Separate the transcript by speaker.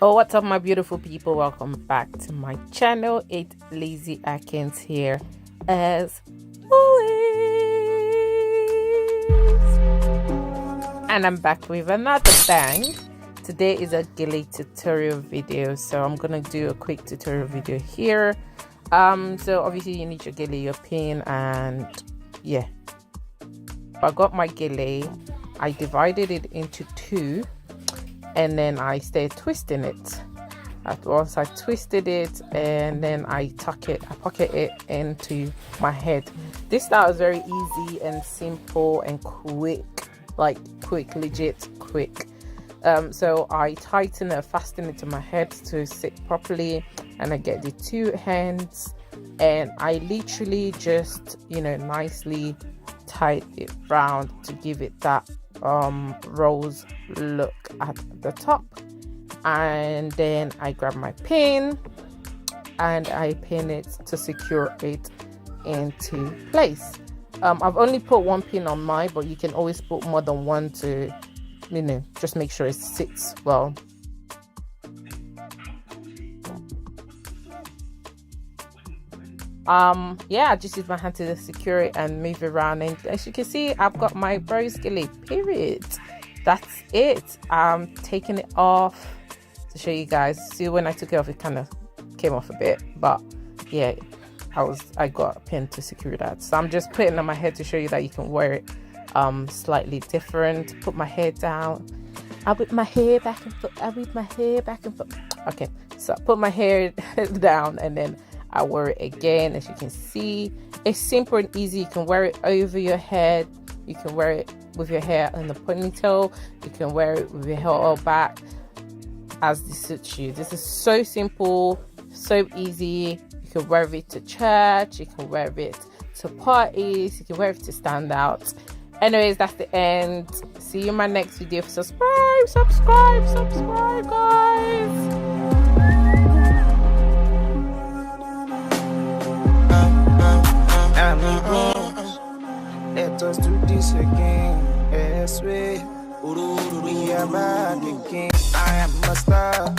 Speaker 1: Oh, what's up, my beautiful people? Welcome back to my channel. It's Lazy Akins here as always, and I'm back with another bang. Today is a gele tutorial video, so I'm gonna do a quick tutorial video here. So obviously you need your gele, your pin, and yeah, I got my gele. I divided it into two, and then I stayed twisting it. Once I twisted it, and then I pocket it into my head. This style is very easy and simple and quick, legit quick. So I tighten it, fasten it to my head to sit properly, and I get the two hands, and I literally just, nicely tie it round to give it that rose look at the top. And then I grab my pin and I pin it to secure it into place. I've only put one pin on mine, but you can always put more than one to just make sure it sits well. Yeah, I just use my hand to secure it and move it around, and as you can see, I've got my Rose Gele, period. That's it. I'm taking it off to show you guys. See, when I took it off, it kind of came off a bit, but yeah, I got a pin to secure that. So I'm just putting it on my head to show you that you can wear it slightly different. Put my hair down. I whip my hair back and forth. Okay, so I put my hair down, and then I wear it again. As you can see, it's simple and easy. You can wear it over your head. You can wear it with your hair in the ponytail. You can wear it with your hair all back, as this suits you. This is so simple, so easy. You can wear it to church. You can wear it to parties. You can wear it to stand out. Anyways, that's the end. See you in my next video. Subscribe, guys.
Speaker 2: Let us do this again. Yes, we are back again. I am a star.